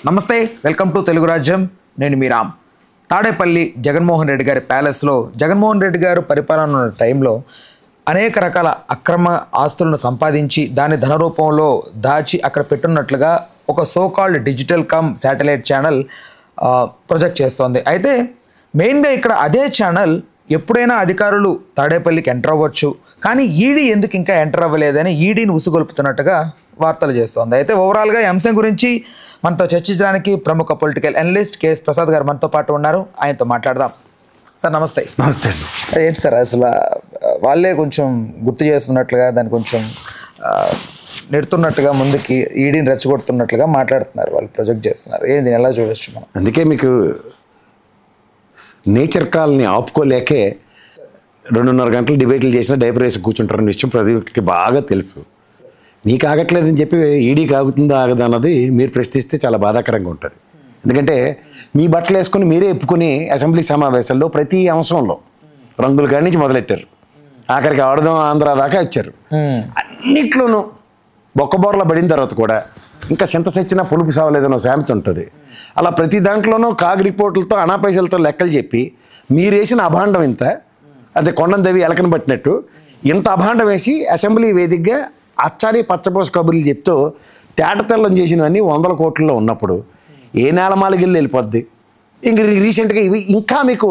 నమస్తే, welcome to Telugu రాజ్యం. నేను మీ రామ్. తాడేపల్లి జగన్మోహన్ రెడ్డి గారి ప్యాలెస్లో జగన్మోహన్ రెడ్డి గారు పరిపాలన ఉన్న టైంలో అనేక రకాల అక్రమ ఆస్తులను సంపాదించి దాని ధన రూపంలో దాచి అక్కడ పెట్టున్నట్లుగా ఒక so called digital come satellite channel project చేస్తోంది. అయితే మెయిన్గా ఇక్కడ అదే ఛానల్ ఎప్పుడైనా అధికారులు తాడేపల్లికి ఎంటర్ అవ్వచ్చు, కానీ ఈడీ ఎందుకు ఇంకా ఎంటర్ అవ్వలేదని ఈడీని ఉసుగొల్పుతున్నట్టుగా వార్తలు చేస్తోంది. అయితే ఓవరాల్గా ఈ అంశం గురించి మనతో చర్చించడానికి ప్రముఖ పొలిటికల్ అనలిస్ట్ కేఎస్ ప్రసాద్ గారు మనతో పాటు ఉన్నారు. ఆయనతో మాట్లాడదాం. సార్ నమస్తే. నమస్తే అండి. ఏంటి సార్ అసలు వాళ్ళే కొంచెం గుర్తు చేస్తున్నట్లుగా దాన్ని కొంచెం నెడుతున్నట్టుగా ముందుకి ఈడీని రెచ్చగొడుతున్నట్లుగా మాట్లాడుతున్నారు, వాళ్ళు ప్రొజెక్ట్ చేస్తున్నారు. ఏంది ఎలా చూడొచ్చు మనం? అందుకే మీకు నేచర్ కాల్ని ఆపుకోలేకే 2.5 గంటలు డిబేట్లు చేసినా డైపర్ వేసి కూర్చుంటారన్న విషయం ప్రజలకి బాగా తెలుసు. మీకు ఆగట్లేదని చెప్పి ఈడీకి ఆగుతుందా ఆగదా అన్నది మీరు ప్రశ్నిస్తే చాలా బాధాకరంగా ఉంటుంది. ఎందుకంటే మీ బట్టలు వేసుకొని మీరే ఎప్పుకొని అసెంబ్లీ సమావేశాల్లో ప్రతి అంశంలో రంగుల కాడి నుంచి మొదలెట్టారు, ఆఖరికి ఆడదాం ఆంధ్ర దాకా వచ్చారు. అన్నిట్లోనూ బొక్కబోర్ల పడిన తర్వాత కూడా ఇంకా చింత సచ్చినా పులుపు సావలేదనో సామెత ఉంటుంది. అలా ప్రతి దాంట్లోనూ కాగ్ రిపోర్టులతో అనాపైసలతో లెక్కలు చెప్పి మీరేసిన అభాండం ఇంత, అదే కొండం దవి ఎలకను పట్టినట్టు ఇంత అభాండం వేసి అసెంబ్లీ వేదికగా అచ్చారి పచ్చపోస కబుర్లు చెప్తూ తేటతెల్లం చేసినవన్నీ 100 కోట్లలో ఉన్నప్పుడు ఏ నేలమాలగిల్లు వెళ్ళిపోద్ది. ఇంక రీసెంట్గా ఇవి ఇంకా మీకు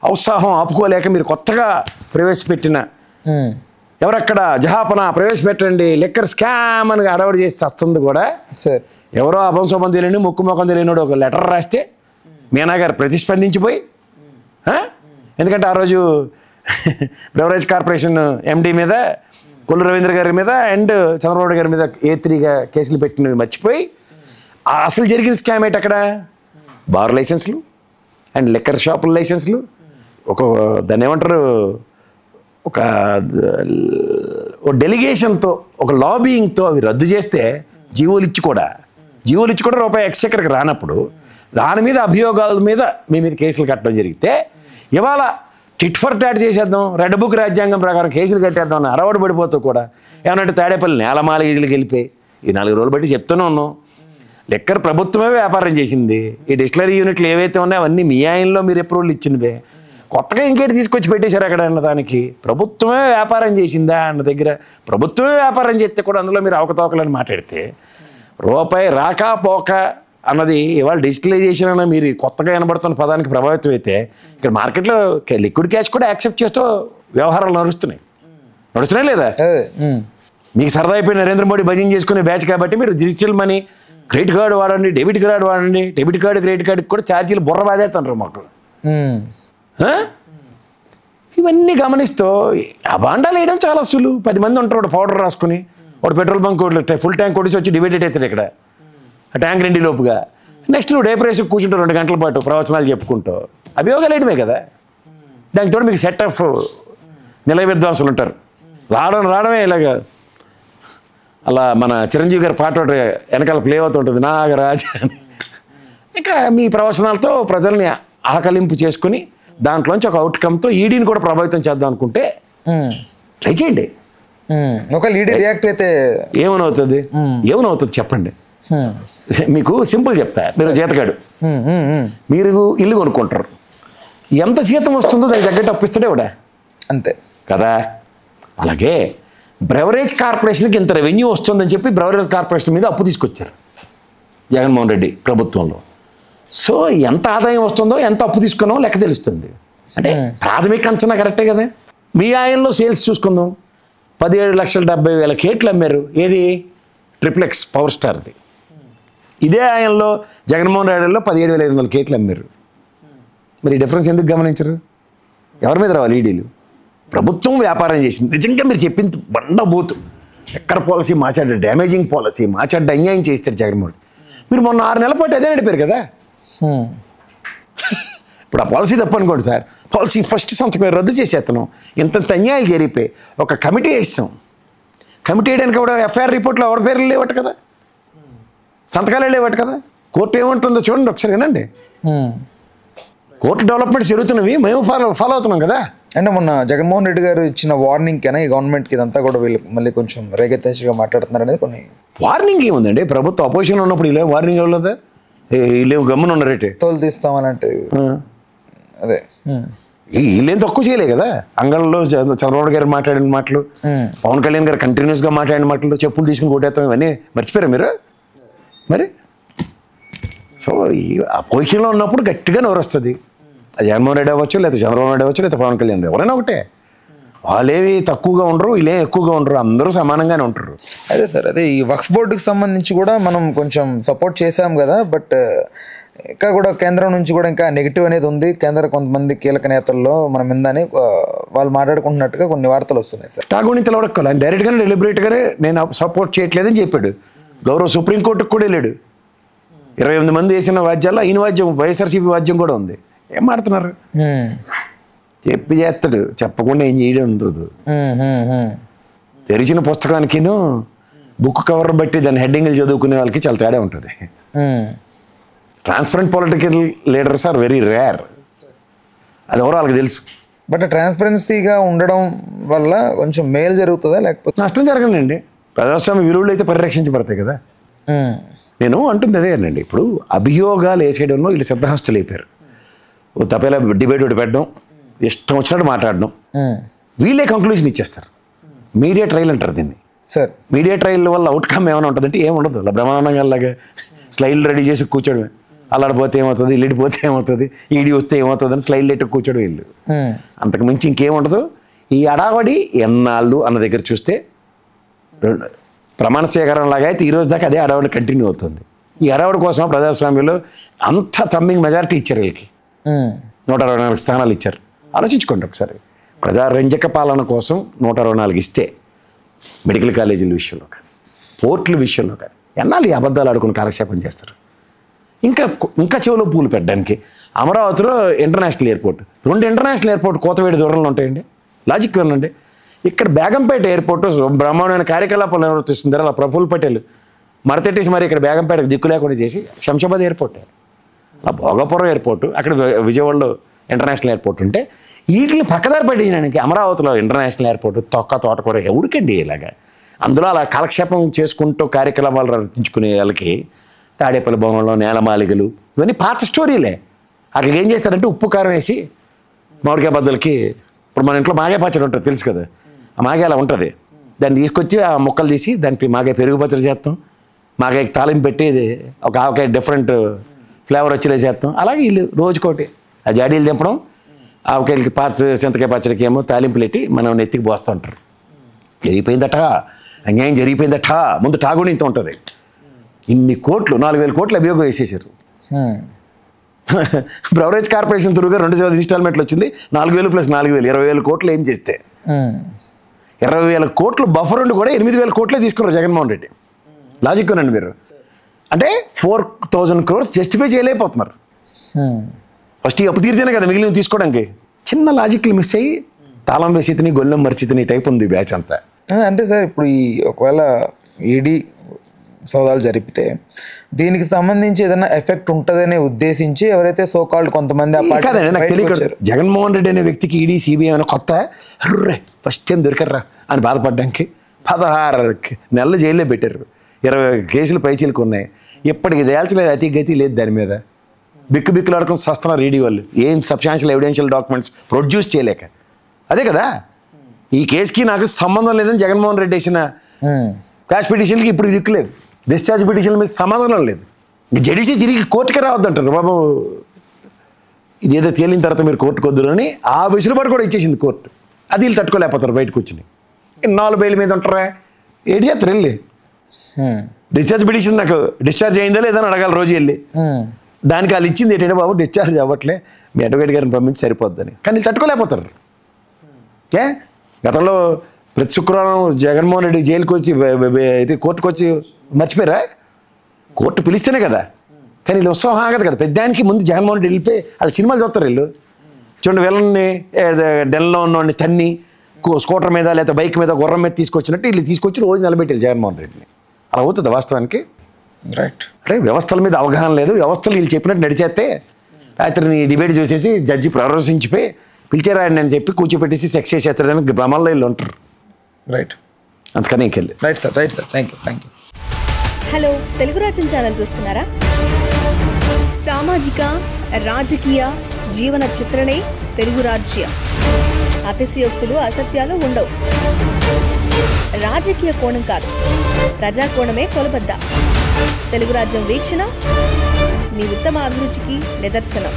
ఉత్సాహం ఆపుకోలేక మీరు కొత్తగా ప్రవేశపెట్టిన ఎవరక్కడ జహాపన ప్రవేశపెట్టండి లిక్కర్ స్కామ్ అని అడవడి చేసి వస్తుంది కూడా. ఎవరో అభంశోభం తెలియని ముక్కు ముఖం తెలియనివాడు ఒక లెటర్ రాస్తే మీనా గారు ప్రతిస్పందించిపోయి, ఎందుకంటే ఆ రోజు బ్రెవరేజ్ కార్పొరేషన్ ఎండి మీద, కొల్లు రవీంద్ర గారి మీద అండ్ చంద్రబాబు గారి మీద A3గా కేసులు పెట్టినవి మర్చిపోయి అసలు జరిగిన స్కామ్ ఏంటి అక్కడ? బార్ లైసెన్స్లు అండ్ లిక్కర్ షాపుల లైసెన్స్లు, ఒక దాన్ని ఏమంటారు, ఒక డెలిగేషన్తో ఒక లాబియింగ్తో అవి రద్దు చేస్తే జీవోలు ఇచ్చి కూడా రూపాయి ఎక్స్చెక్కర్కి రానప్పుడు దాని మీద అభియోగాల మీద మీ మీద కేసులు కట్టడం జరిగితే ఇవాళ టిట్ ఫర్ టాట్ చేసేద్దాం, రెడ్ బుక్ రాజ్యాంగం ప్రకారం కేసులు కట్టేద్దాం అని అరవడి పడిపోతూ కూడా ఏమన్నట్టు తాడేపల్లి నేలమాలగిరికి వెళ్ళిపోయి ఈ 4 రోజులు బట్టి చెప్తూనే ఉన్నాం. లెక్కర్ ప్రభుత్వమే వ్యాపారం చేసింది. ఈ డిస్టిలరీ యూనిట్లు ఏవైతే ఉన్నాయో అవన్నీ మీ ఆయనలో మీరు అప్రూవల్ ఇచ్చినవే, కొత్తగా ఇంకేటి తీసుకొచ్చి పెట్టేశారు అక్కడ అన్న దానికి. ప్రభుత్వమే వ్యాపారం చేసిందా అన్న దగ్గర ప్రభుత్వమే వ్యాపారం చేస్తే కూడా అందులో మీరు అవకతవకలని మాట్లాడితే రూపాయి రాకా పోక అన్నది ఇవాళ డిజిటలైజేషన్ అన్న మీరు కొత్తగా వినబడుతున్న పదానికి ప్రభావితం అయితే ఇక్కడ మార్కెట్లో లిక్విడ్ క్యాష్ కూడా యాక్సెప్ట్ చేస్తూ వ్యవహారాలు నడుస్తున్నాయి లేదా? మీకు సరదా అయిపోయి నరేంద్ర మోడీ భజన చేసుకునే బ్యాచ్ కాబట్టి మీరు డిజిటల్ మనీ, క్రెడిట్ కార్డు వాడండి, డెబిట్ కార్డు వాడండి, డెబిట్ కార్డు క్రెడిట్ కార్డుకి కూడా ఛార్జీలు బుర్ర బాధేస్తున్నారు మాకు. ఇవన్నీ గమనిస్తూ ఆ బాండాలు వేయడం చాలా సులువు. 10 మంది ఉంటారు, పౌడర్ రాసుకుని వాడు పెట్రోల్ బంక్ ఫుల్ ట్యాంక్ కొట్టేసి వచ్చి డిబేట్ వేస్తాడు ఇక్కడ ఆ ట్యాంక్ నిండి లోపుగా. నెక్స్ట్ నువ్వు డేపర్ వేసి కూర్చుంటావు 2 గంటల పాటు ప్రవచనాలు చెప్పుకుంటూ, అభియోగాలు వేయడమే కదా. దానికి తోడు మీకు సెట్ ఆఫ్ నిలయ విద్వాంసులు ఉంటారు, రావడమే ఇలాగా. అలా మన చిరంజీవి గారి పాట వెనకాల ప్లే అవుతుంటుంది నాగరాజ. ఇంకా మీ ప్రవచనాలతో ప్రజల్ని ఆకలింపు చేసుకుని దాంట్లోంచి ఒక అవుట్కమ్తో ఈడీని కూడా ప్రభావితం చేద్దాం అనుకుంటే ట్రై చేయండి. ఒక లీడర్ రియాక్ట్ అయితే ఏమనవుతుంది చెప్పండి. మీకు సింపుల్ చెప్తా. మీరు జీతగాడు, మీరు ఇల్లు కొనుక్కుంటారు, ఎంత జీతం వస్తుందో దానికి తగ్గట్టు అప్పిస్తాడే కూడా, అంతే కదా. అలాగే బ్రెవరేజ్ కార్పొరేషన్కి ఇంత రెవెన్యూ వస్తుందని చెప్పి బ్రెవరేజ్ కార్పొరేషన్ మీద అప్పు తీసుకొచ్చారు జగన్మోహన్ రెడ్డి ప్రభుత్వంలో. సో ఎంత ఆదాయం వస్తుందో ఎంత అప్పు తీసుకున్నామో లెక్క తెలుస్తుంది. అంటే ప్రాథమిక అంచనా కరెక్టే కదా. మీ ఆయనలో సేల్స్ చూసుకుందాం, 17,70,000 కేట్లు అమ్మారు. ఏది? ట్రిప్లెక్స్ పవర్ స్టార్ది. ఇదే ఆయనలో జగన్మోహన్ రెడ్డిలో 17,500 కేట్లు అమ్మారు. మరి డిఫరెన్స్ ఎందుకు గమనించరు? ఎవరి మీద రావాలి ఈడీలు? ప్రభుత్వం వ్యాపారం చేసింది. నిజంగా మీరు చెప్పింది బండబోతు ఎక్కడ పాలసీ మార్చాడు, డ్యామేజింగ్ పాలసీ మార్చాడు, అన్యాయం చేస్తాడు జగన్మోహన్. మీరు మొన్న 6 నెలల పాటు అదే నడిపారు కదా. ఇప్పుడు ఆ పాలసీ తప్పనుకోండి సార్, పాలసీ ఫస్ట్ సంతకం రద్దు చేసేస్తాను, ఇంత అన్యాయాలు జరిగిపోయి ఒక కమిటీ వేస్తాం. కమిటీ వేయడానికి కూడా ఎఫ్ఐఆర్ రిపోర్ట్లో ఎవరి పేర్లు లేవట కదా, సంతకాలే లేవట కదా. కోర్టు ఏమంటుందో చూడండి ఒకసారి వినండి. కోర్టు డెవలప్మెంట్ జరుగుతున్నవి మేము ఫాలో అవుతున్నాం కదా. అంటే మొన్న జగన్మోహన్ రెడ్డి గారు ఇచ్చిన వార్నింగ్ కన్నా ఈ గవర్నమెంట్కి ఇదంతా కూడా వీళ్ళు మళ్ళీ కొంచెం రేగెత్తేసిగా మాట్లాడుతున్నారు అనేది కొన్ని. వార్నింగ్ ఏముందండి? ప్రభుత్వం అపోజిషన్ ఉన్నప్పుడు ఇలా వార్నింగ్ ఇవ్వలేదా? వీళ్ళేం గమ్మున ఉన్నారేటే తోలు తీస్తామని అంటే అదే వీళ్ళేం తక్కువ చేయలే కదా. అంగళ్ళలో చంద్రబాబు గారు మాట్లాడిన మాటలు, పవన్ కళ్యాణ్ గారు కంటిన్యూస్గా మాట్లాడిన మాటలు, చెప్పులు తీసుకుని కొట్టేస్తాం, ఇవన్నీ మర్చిపోయారా మీరు? మరి సో ఆ పొజిషన్లో ఉన్నప్పుడు గట్టిగా నోరు వస్తుంది. జగన్మోహన్ రెడ్డి అవ్వచ్చు, లేదా చంద్రబాబు నాయుడు అవ్వచ్చు, లేదా పవన్ కళ్యాణ్ ఎవరైనా ఒకటే. వాళ్ళేవి తక్కువగా ఉండరు, వీళ్ళేం ఎక్కువగా ఉండరు, అందరూ సమానంగానే ఉంటారు. అదే సార్, అదే ఈ వక్ఫ్ బోర్డుకి సంబంధించి కూడా మనం కొంచెం సపోర్ట్ చేసాం కదా, బట్ ఇంకా కూడా కేంద్రం నుంచి కూడా ఇంకా నెగిటివ్ అనేది ఉంది. కేంద్ర కొంతమంది కీలక నేతల్లో మనం విందని వాళ్ళు మాట్లాడుకుంటున్నట్టుగా కొన్ని వార్తలు వస్తున్నాయి సార్. టాగోని తెలవడక్కల ఆయన డైరెక్ట్గానే డెలిబరేట్గానే నేను సపోర్ట్ చేయట్లేదని చెప్పాడు. గౌరవ సుప్రీంకోర్టుకు కూడా వెళ్ళాడు. 28 మంది వేసిన వాద్యాల్లో ఈయన వాద్యం, వైఎస్ఆర్సీపీ వాద్యం కూడా ఉంది. ఏం మాడుతున్నారు? చెప్పి చేస్తాడు, చెప్పకుండా ఏం చేయడం ఉండదు. తెరిచిన పుస్తకానికిను బుక్ కవర్ బట్టి దాని హెడ్డింగ్లు చదువుకునే వాళ్ళకి చాలా తేడా ఉంటుంది. Transparent political leaders are very rare, అది ఎవరో వాళ్ళకి తెలుసు. బట్ ట్రాన్స్పరెన్సీగా ఉండడం వల్ల కొంచెం మేలు జరుగుతుందా లేకపోతే నష్టం జరగనండి? ప్రజాస్వామ్య విలువలు అయితే పరిరక్షించబడతాయి కదా. నేను అంటుంది అదేనండి. ఇప్పుడు అభియోగాలు వేసేయడంలో వీళ్ళు సిద్ధహస్తులు అయిపోయారు. తప్పేలా డిబేట్ ఒకటి పెట్టడం, ఇష్టం వచ్చినట్టు మాట్లాడడం, వీళ్ళే కంక్లూజన్ ఇచ్చేస్తారు. మీడియా ట్రయల్ అంటారు దీన్ని సార్. మీడియా ట్రయల్ వల్ల అవుట్కమ్ ఏమైనా ఉంటుందంటే ఏముండదు. అలా బ్రహ్మాండంగా స్లైడ్లు రెడీ చేసి కూర్చోడమే. అల్లాడిపోతే ఏమవుతుంది, ఇల్లిడిపోతే ఏమవుతుంది, ఈడి వస్తే ఏమవుతుంది అని స్లైడ్లు ఎట్టు కూర్చోడం వీళ్ళు. అంతకు మించి ఇంకేముండదు. ఈ అడావడి ఎన్నాళ్ళు అన్న దగ్గర చూస్తే ప్రమాణ స్వీకారం లాగా అయితే ఈరోజు దాకా అదే అడావడి కంటిన్యూ అవుతుంది. ఈ అడావడి కోసం ప్రజాస్వామ్యంలో అంత తమ్మింగ్ మెజారిటీ ఇచ్చారు వీళ్ళకి. 124 స్థానాలు ఇచ్చారు. ఆలోచించుకోండి ఒకసారి. ప్రజారంజక పాలన కోసం 124 ఇస్తే మెడికల్ కాలేజీల విషయంలో కానీ, పోర్టుల విషయంలో కానీ ఎన్నాళ్ళు ఈ అబద్ధాలు ఆడుకుని కాలక్షేపం చేస్తారు. ఇంకా చెవులో పూలు పెట్టడానికి అమరావతిలో ఇంటర్నేషనల్ ఎయిర్పోర్ట్, 2 ఇంటర్నేషనల్ ఎయిర్పోర్ట్ కోతవేడి దూరంలో ఉంటాయండి. లాజిక్ ఏమనండి. ఇక్కడ బేగంపేట ఎయిర్పోర్ట్ బ్రహ్మాండమైన కార్యకలాపాలు నిర్వర్తిస్తుంది. అలా ప్రఫుల్ పటేల్ మరతెట్టేసి మరి ఇక్కడ బేగంపేటకు దిక్కు లేకుండా చేసి శంషాబాద్ ఎయిర్పోర్ట్, అలా భోగాపురం ఎయిర్పోర్టు, అక్కడ విజయవాడలో ఇంటర్నేషనల్ ఎయిర్పోర్ట్ ఉంటే వీటిని పక్కదారి పట్టించడానికి అమరావతిలో ఇంటర్నేషనల్ ఎయిర్పోర్ట్ తోటకూర ఎవరికండి ఇలాగా. అందులో అలా కాలక్షేపం చేసుకుంటూ కార్యకలాపాలు రచించుకునే వాళ్ళకి తాడేపల్లి భవనంలో నేలమాలిగలు ఇవన్నీ పాత స్టోరీలే. అట్లా ఏం చేస్తారంటే ఉప్పు కారం వేసి మామిడికాయ బద్దలకి, ఇప్పుడు మన ఇంట్లో మాగాయ పచ్చడి ఉంటుంది తెలుసు కదా, ఆ మాగాయ అలా ఉంటుంది. దాన్ని తీసుకొచ్చి ఆ ముక్కలు తీసి దానికి మాగాయ పెరుగు పచ్చడి చేస్తాం, మాగాయకి తాలింపు పెట్టి ఒక ఆవకాయ డిఫరెంట్ ఫ్లేవర్ వచ్చేలా చేస్తాం. అలాగే వీళ్ళు రోజుకోటి ఆ జాడీలు దింపడం, ఆవకాయలకి చింతకాయ పచ్చడికి ఏమో తాలింపులు పెట్టి మనం నెత్తికి పోస్తుంటారు. జరిగిపోయిందట, అన్యాయం జరిగిపోయిందట. ముందు టాగుని ఇంత ఉంటుంది. ఇన్ని కోట్లు, 4,000 కోట్లు అభియోగం వేసేసారు. బ్రవరేజ్ కార్పొరేషన్ త్రూగా 2 ఇన్స్టాల్మెంట్లు వచ్చింది. 4,000 + 4,000 20,000 కోట్లు ఏం చేస్తే 20,000 కోట్లు బఫర్ ఉండి కూడా 8,000 కోట్లే తీసుకున్నారు జగన్మోహన్ రెడ్డి. లాజిక్ అనండి మీరు. అంటే 4,000 crores జస్టిఫై చేయలేకపోతున్నారు. ఫస్ట్ ఈ అప్పు తీరితేనే కదా మిగిలిన తీసుకోవడానికి. చిన్న లాజిక్లు మిస్ అయ్యి తాళం వేసితిని గొల్లెం మరిచితిని టైప్ ఉంది బ్యాచ్ అంతా. అంటే సార్ ఇప్పుడు ఈ ఒకవేళ ఈడీ సోదాలు జరిపితే దీనికి సంబంధించి ఏదైనా ఎఫెక్ట్ ఉంటుందనే ఉద్దేశించి ఎవరైతే సోకాల్డ్ కొంతమంది కాదండి, నాకు తెలియదు. జగన్మోహన్ రెడ్డి అనే వ్యక్తికి ఈడీ సిబిఐ అనే కొత్త ఫస్ట్ టైం దొరికర్రా అని బాధపడడానికి 16 నెలలు జైల్లో పెట్టారు. 20 కేసులు పైచీలకు ఉన్నాయి. ఇప్పటికి తేల్చలేదు, అతి గతి లేదు దాని మీద. బిక్కులు ఆడుకుని సస్తున్నారు ఈడీ వాళ్ళు. ఏం సబ్స్టాన్షియల్ ఎవిడెన్షియల్ డాక్యుమెంట్స్ ప్రొడ్యూస్ చేయలేక. అదే కదా ఈ కేసుకి నాకు సంబంధం లేదని జగన్మోహన్ రెడ్డి వేసిన క్యాష్ పిటిషన్కి ఇప్పుడు దిక్కులేదు. డిశ్చార్జ్ పిటిషన్ల మీద సమాధానం లేదు. జడిసి తిరిగి కోర్టుకే రావద్దంటారు. బాబు ఇదేదో తేలిన తర్వాత మీరు కోర్టుకు వద్దురు అని ఆ వెసులుబాటు కూడా ఇచ్చేసింది కోర్టు. అది వీళ్ళు తట్టుకోలేకపోతారు. బయటకు వచ్చి 4 బెయిల్ మీద ఉంటారా, ఏడు చేస్తారు వెళ్ళి. డిశ్చార్జ్ పిటిషన్ నాకు డిశ్చార్జ్ అయిందా లేదని అడగాలి రోజు వెళ్ళి. దానికి వాళ్ళు ఇచ్చింది ఏంటంటే బాబు డిశ్చార్జ్ అవ్వట్లే, మీ అడ్వకేట్ గారిని పంపించి సరిపోద్దని. కానీ వీళ్ళు తట్టుకోలేకపోతారు. గతంలో ప్రతి శుక్రవారం జగన్మోహన్ రెడ్డి జైలుకి వచ్చి కోర్టుకు వచ్చి మర్చిపోయారా? కోర్టు పిలిస్తేనే కదా. కానీ వీళ్ళు ఉత్సవం ఆగదు కదా. పెద్దానికి ముందు జగన్మోహన్ రెడ్డి వెళ్ళిపోయి వాళ్ళు సినిమాలు చూస్తారు. వీళ్ళు చూడండి, వీళ్ళని డెన్లో ఉన్నవాడిని తన్ని స్కూటర్ మీద లేదా బైక్ మీద గుర్రం మీద తీసుకొచ్చినట్టు వీళ్ళు తీసుకొచ్చి రోజు నిలబెట్టారు జగన్మోహన్ రెడ్డిని. అలా అవుతుంది వాస్తవానికి. రైట్. అంటే వ్యవస్థల మీద అవగాహన లేదు. వ్యవస్థలు వీళ్ళు చెప్పినట్టు నడిచేస్తే రాత్రిని డిబేట్ చూసేసి జడ్జి ప్రదర్శించిపోయి పిలిచారా అని చెప్పి కూర్చోపెట్టేసి సెక్స్ చేసేస్తారని భ్రమల్లో వీళ్ళు ఉంటారు. రైట్. అందుకని ఇంకెళ్ళి. Right sir. Thank you. Hello, Telugu Rajyam channel చూస్తున్నారా? సామాజిక రాజకీయ జీవన చిత్రణే తెలుగు రాజ్యం. అతిశయోక్తులు అసత్యాలు ఉండవు. రాజకీయ కోణం కాదు, ప్రజా కోణమే కొలబద్ద. తెలుగు రాజ్యం వీక్షణ మీ ఉత్తమ అభిరుచికి నిదర్శనం.